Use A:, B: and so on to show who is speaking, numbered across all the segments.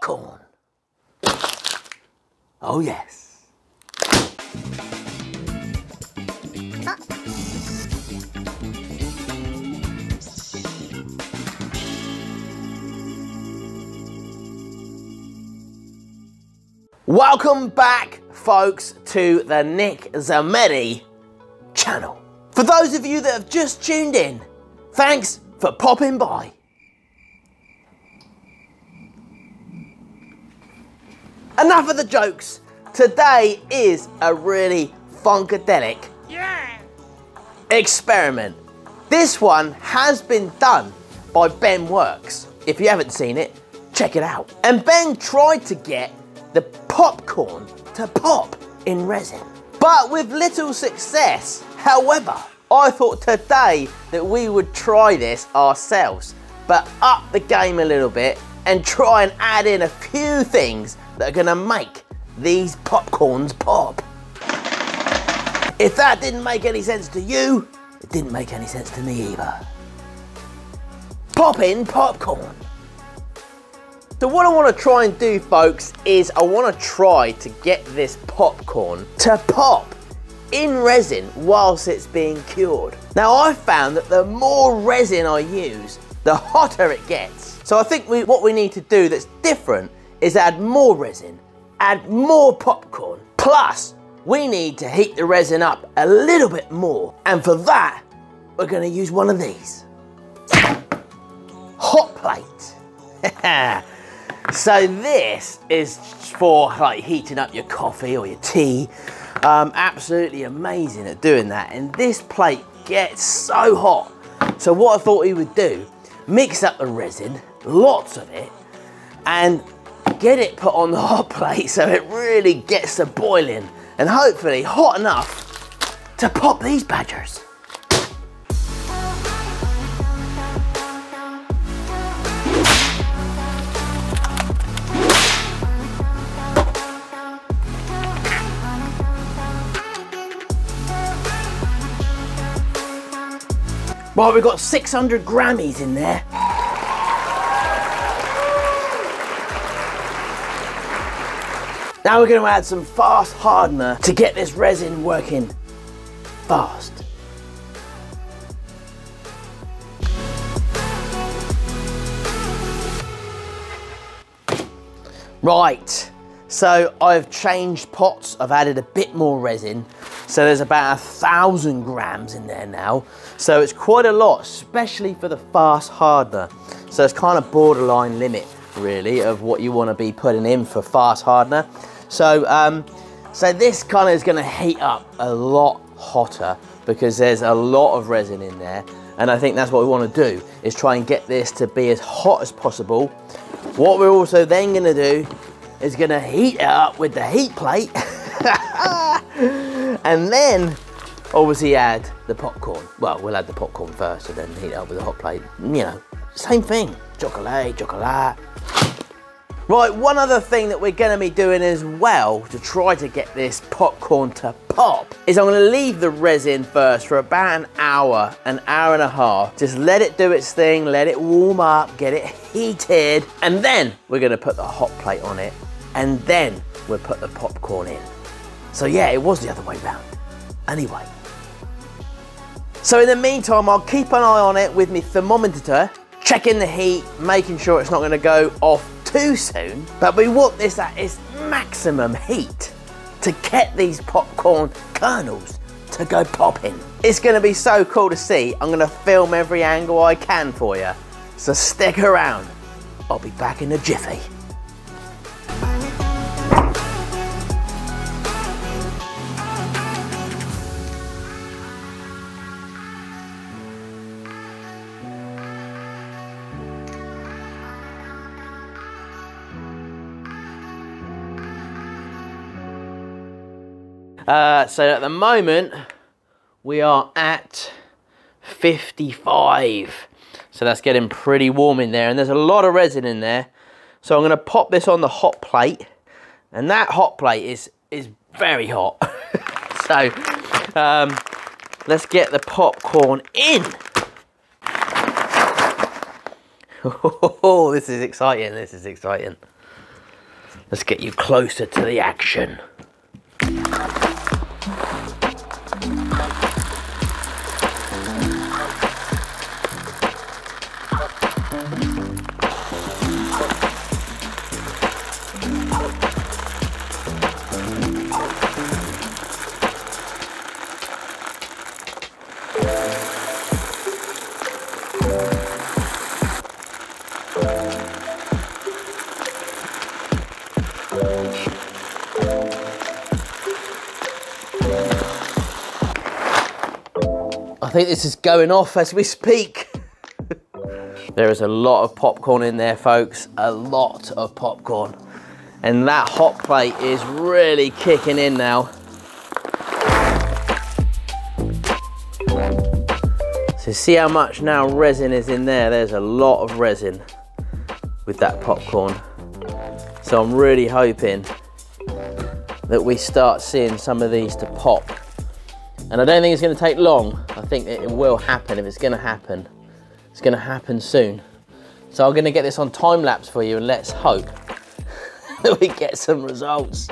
A: popcorn. Oh yes. Welcome back, folks, to the Nick Zammeti channel. For those of you that have just tuned in, thanks for popping by. Enough of the jokes. Today is a really funkadelic experiment. This one has been done by Ben Worx. If you haven't seen it, check it out. And Ben tried to get the popcorn to pop in resin, but with little success. However, I thought today that we would try this ourselves, but up the game a little bit and try and add in a few things that are gonna make these popcorns pop. If that didn't make any sense to you, it didn't make any sense to me either. Popping popcorn. So what I want to try and do, folks, is I want to try to get this popcorn to pop in resin whilst it's being cured. Now I've found that the more resin I use, the hotter it gets. So I think what we need to do that's different is add more resin, add more popcorn, plus we need to heat the resin up a little bit more. And for that, we're going to use one of these. Hot plate. So this is for like heating up your coffee or your tea. Absolutely amazing at doing that. And this plate gets so hot. So what I thought we would do, mix up the resin, lots of it, and get it put on the hot plate so it really gets to boiling and hopefully hot enough to pop these badgers. Right, we've got 600 Grammies in there. Now we're going to add some fast hardener to get this resin working fast. Right, so I've changed pots. I've added a bit more resin. So there's about 1,000 grams in there now. So it's quite a lot, especially for the fast hardener. So it's kind of borderline limit, really, of what you want to be putting in for fast hardener. So, so this kind of is going to heat up a lot hotter because there's a lot of resin in there. And I think that's what we want to do, is try and get this to be as hot as possible. What we're also then going to do is going to heat it up with the heat plate. And then obviously add the popcorn. Well, we'll add the popcorn first and then heat it up with the hot plate. You know, same thing. Chocolate, chocolate. Right, one other thing that we're going to be doing as well to try to get this popcorn to pop is I'm going to leave the resin first for about an hour and a half. Just let it do its thing, let it warm up, get it heated, and then we're going to put the hot plate on it, and then we'll put the popcorn in. So yeah, it was the other way round. Anyway. So in the meantime, I'll keep an eye on it with my thermometer, checking the heat, making sure it's not going to go off too soon. But we want this at its maximum heat to get these popcorn kernels to go popping. It's going to be so cool to see. I'm going to film every angle I can for you. So stick around. I'll be back in a jiffy. So at the moment, we are at 55. So that's getting pretty warm in there, and there's a lot of resin in there. So I'm gonna pop this on the hot plate, and that hot plate is very hot. So let's get the popcorn in. Oh, this is exciting, this is exciting. Let's get you closer to the action.
B: I think this is going off as we speak.
A: There is a lot of popcorn in there, folks, a lot of popcorn. And that hot plate is really kicking in now. So see how much now resin is in there? There's a lot of resin with that popcorn. So I'm really hoping that we start seeing some of these to pop. And I don't think it's going to take long. I think it will happen. If it's going to happen, it's going to happen soon. So I'm going to get this on time lapse for you, and let's hope that we get some results.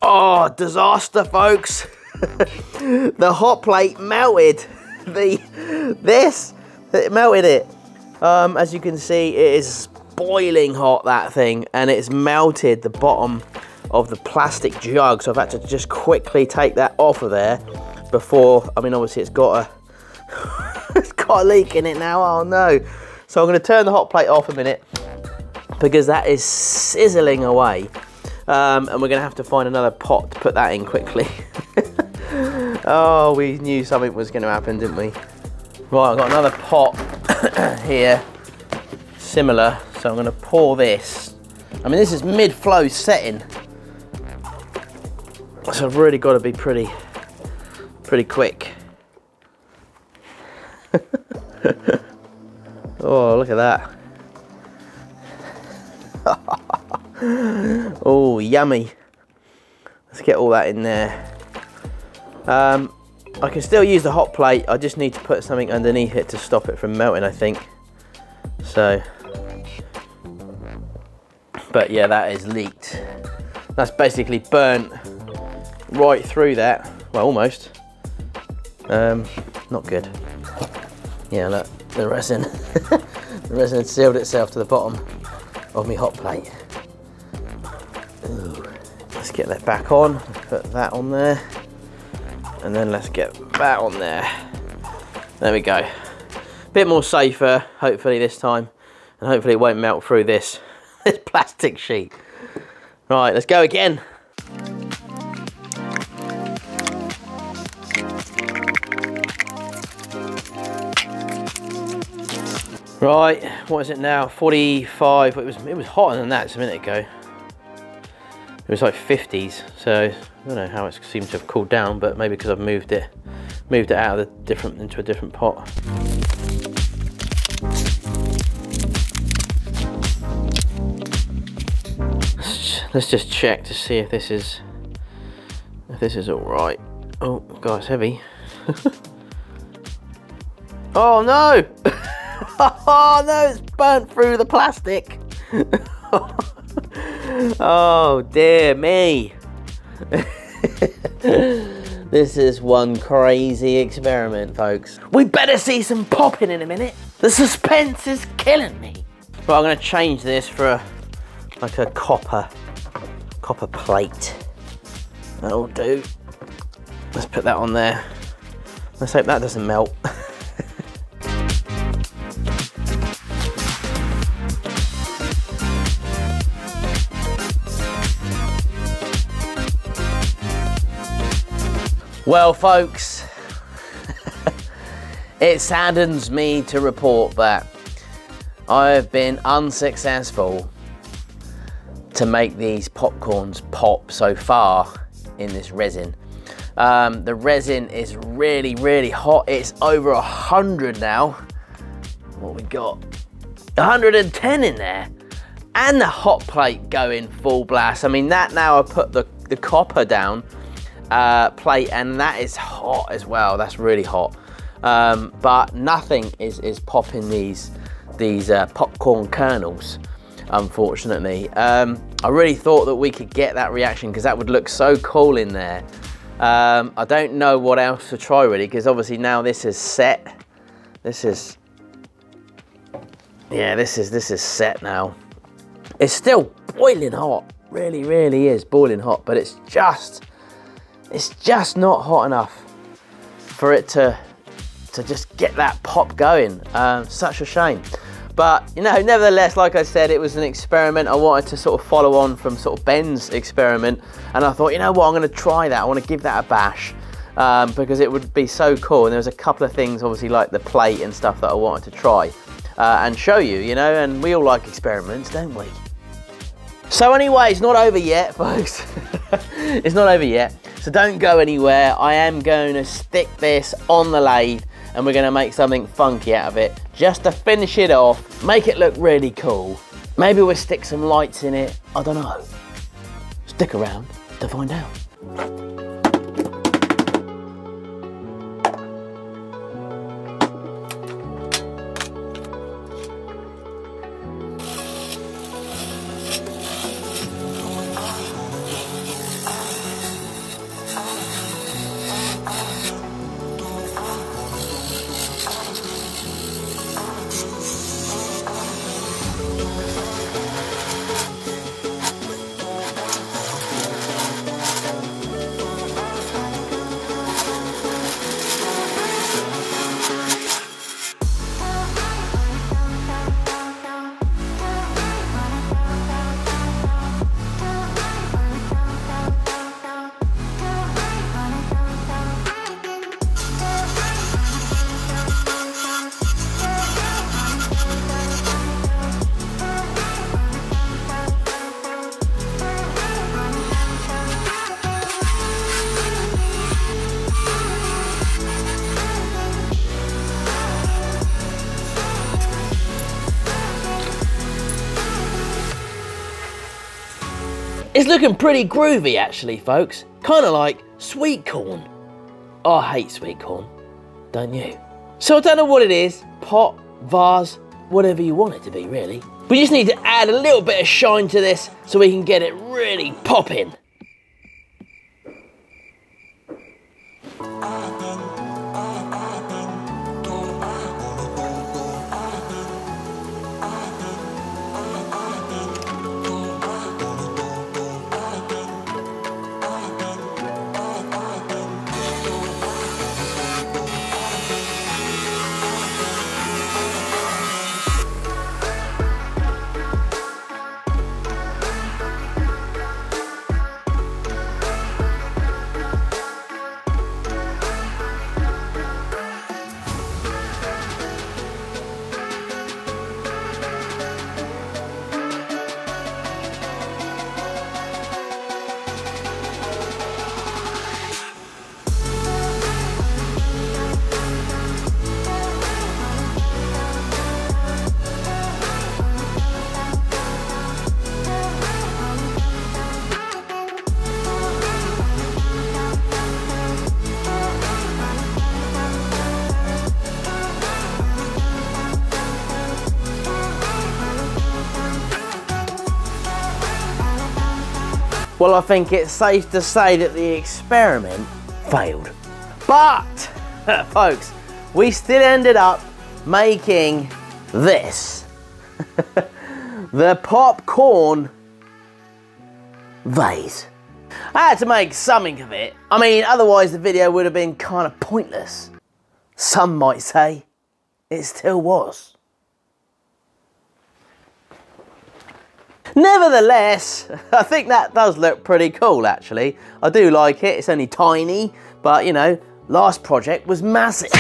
A: Oh, disaster, folks. The hot plate melted. It melted it. As you can see, it is boiling hot, that thing, and it's melted the bottom of the plastic jug. So I've had to just quickly take that off of there before, I mean, obviously it's got a, it's got a leak in it now, oh no. So I'm gonna turn the hot plate off a minute because that is sizzling away. And we're gonna have to find another pot to put that in quickly. Oh, we knew something was gonna happen, didn't we? Right, I've got another pot here, similar. So I'm gonna pour this. I mean, this is mid-flow setting. So I've really got to be pretty quick. Oh, look at that. Oh, yummy. Let's get all that in there. I can still use the hot plate. I just need to put something underneath it to stop it from melting, I think. So, but yeah, that is leaked. That's basically burnt right through that. Well, almost. Not good. Yeah, look, the resin. The resin had sealed itself to the bottom of my hot plate. Ooh. Let's get that back on. Put that on there. And then let's get that on there. There we go. Bit more safer, hopefully this time. And hopefully it won't melt through this, this plastic sheet. Right, let's go again. Right, what is it now? 45. It was hotter than that just a minute ago. It was like 50s, so I don't know how it seems to have cooled down, but maybe because I've moved it out of the into a different pot. Let's just check to see if this is all right. Oh God, it's heavy. Oh no! Oh no, it's burnt through the plastic. Oh dear me. This is one crazy experiment, folks. We better see some popping in a minute. The suspense is killing me. Right, I'm gonna change this for like a copper plate. That'll do. Let's put that on there. Let's hope that doesn't melt. Well, folks, it saddens me to report that I have been unsuccessful to make these popcorns pop so far in this resin. The resin is really, really hot. It's over 100 now. What we got? 110 in there. And the hot plate going full blast. I mean, that now I put the copper down plate, and that is hot as well. That's really hot. but nothing is popping these popcorn kernels, unfortunately. I really thought that we could get that reaction because that would look so cool in there. I don't know what else to try really, because obviously now this is set. This is set now. It's still boiling hot, really is boiling hot, but it's just not hot enough for it to just get that pop going. Such a shame. But, you know, nevertheless, like I said, it was an experiment. I wanted to sort of follow on from sort of Ben's experiment. And I thought, you know what, I'm going to try that. I want to give that a bash because it would be so cool. And there was a couple of things, obviously, like the plate and stuff that I wanted to try and show you, you know. And we all like experiments, don't we? So anyway, it's not over yet, folks. It's not over yet. So don't go anywhere. I am going to stick this on the lathe and we're going to make something funky out of it just to finish it off, make it look really cool. Maybe we'll stick some lights in it. I don't know. Stick around to find out. It's looking pretty groovy actually, folks. Kind of like sweet corn. Oh, I hate sweet corn, don't you? So I don't know what it is, pot, vase, whatever you want it to be really. We just need to add a little bit of shine to this so we can get it really popping. Well, I think it's safe to say that the experiment failed. But, folks, we still ended up making this. The popcorn vase. I had to make something of it. I mean, otherwise the video would have been kind of pointless. Some might say it still was. Nevertheless, I think that does look pretty cool actually. I do like it. It's only tiny, but you know, last project was massive.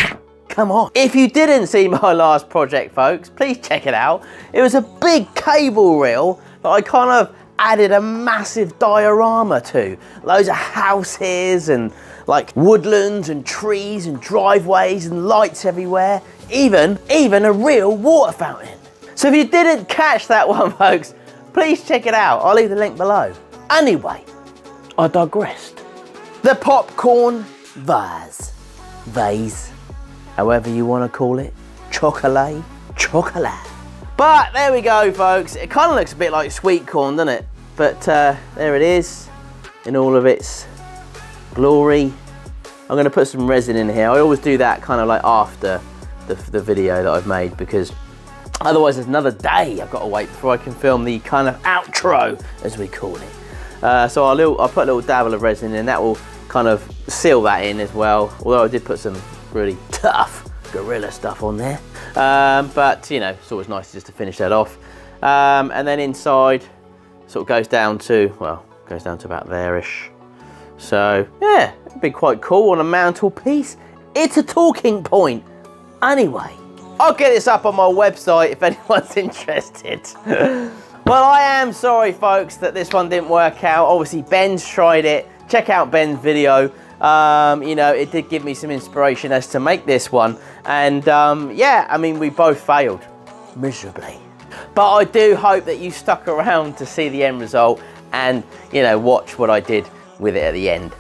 A: Come on. If you didn't see my last project, folks, please check it out. It was a big cable reel that I kind of added a massive diorama to. Loads of houses and like woodlands and trees and driveways and lights everywhere. Even a real water fountain. So if you didn't catch that one, folks, please check it out. I'll leave the link below. Anyway, I digressed. The popcorn vase. however you want to call it, chocolate. But there we go, folks. It kind of looks a bit like sweet corn, doesn't it? But there it is in all of its glory. I'm going to put some resin in here. I always do that kind of like after the video that I've made, because otherwise there's another day I've got to wait before I can film the kind of outro, as we call it. So I'll put a little dabble of resin in, that will kind of seal that in as well. Although I did put some really tough gorilla stuff on there. But you know, it's always nice just to finish that off. And then inside sort of goes down to, well, goes down to about there-ish. So yeah, it'd be quite cool on a mantelpiece. It's a talking point. Anyway, I'll get this up on my website if anyone's interested. Well, I am sorry, folks, that this one didn't work out. Obviously, Ben's tried it. Check out Ben's video. You know, it did give me some inspiration as to make this one. And yeah, I mean, we both failed miserably. But I do hope that you stuck around to see the end result and, you know, watch what I did with it at the end.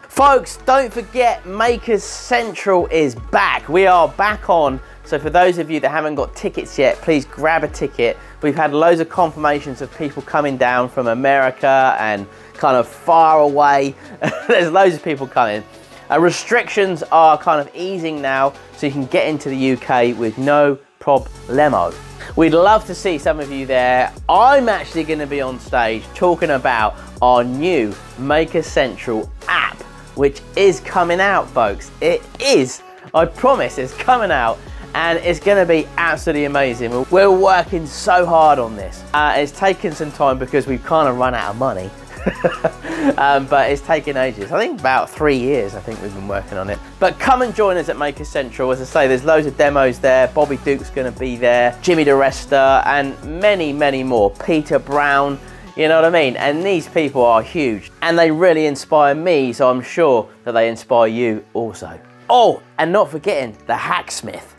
A: Folks, don't forget, Makers Central is back. We are back on. So for those of you that haven't got tickets yet, please grab a ticket. We've had loads of confirmations of people coming down from America and kind of far away. There's loads of people coming. Restrictions are kind of easing now, so you can get into the UK with no problemo. We'd love to see some of you there. I'm actually going to be on stage talking about our new Maker Central app, which is coming out, folks. It is, I promise, it's coming out, and it's going to be absolutely amazing. We're working so hard on this. It's taken some time because we've kind of run out of money. But it's taken ages. I think about 3 years I think we've been working on it. But come and join us at Maker Central. As I say, there's loads of demos there. Bobby Duke's going to be there, Jimmy DeResta, and many, many more. Peter Brown, you know what I mean? And these people are huge, and they really inspire me, so I'm sure that they inspire you also. Oh, and not forgetting the Hacksmith.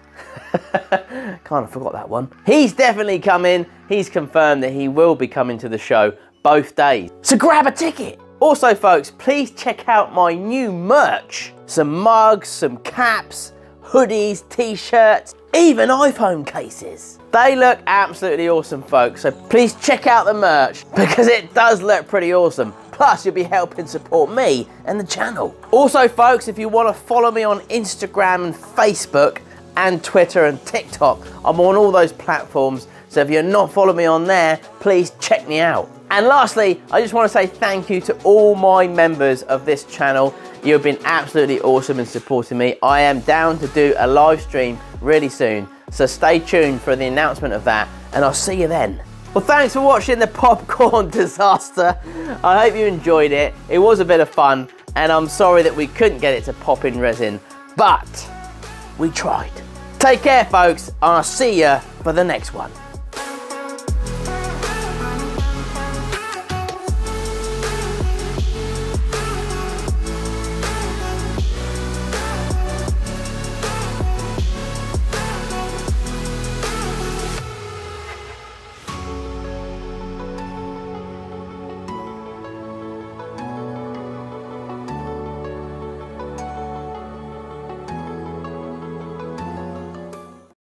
A: Kind of forgot that one. He's definitely coming. He's confirmed that he will be coming to the show both days. So grab a ticket. Also, folks, please check out my new merch. Some mugs, some caps, hoodies, t-shirts, even iPhone cases. They look absolutely awesome, folks. So please check out the merch because it does look pretty awesome. Plus, you'll be helping support me and the channel. Also, folks, if you want to follow me on Instagram and Facebook and Twitter and TikTok, I'm on all those platforms. So if you're not following me on there, please check me out. And lastly, I just want to say thank you to all my members of this channel. You've been absolutely awesome in supporting me. I am down to do a live stream really soon. So stay tuned for the announcement of that, and I'll see you then. Well, thanks for watching the popcorn disaster. I hope you enjoyed it. It was a bit of fun, and I'm sorry that we couldn't get it to pop in resin, but we tried. Take care, folks, and I'll see you for the next one.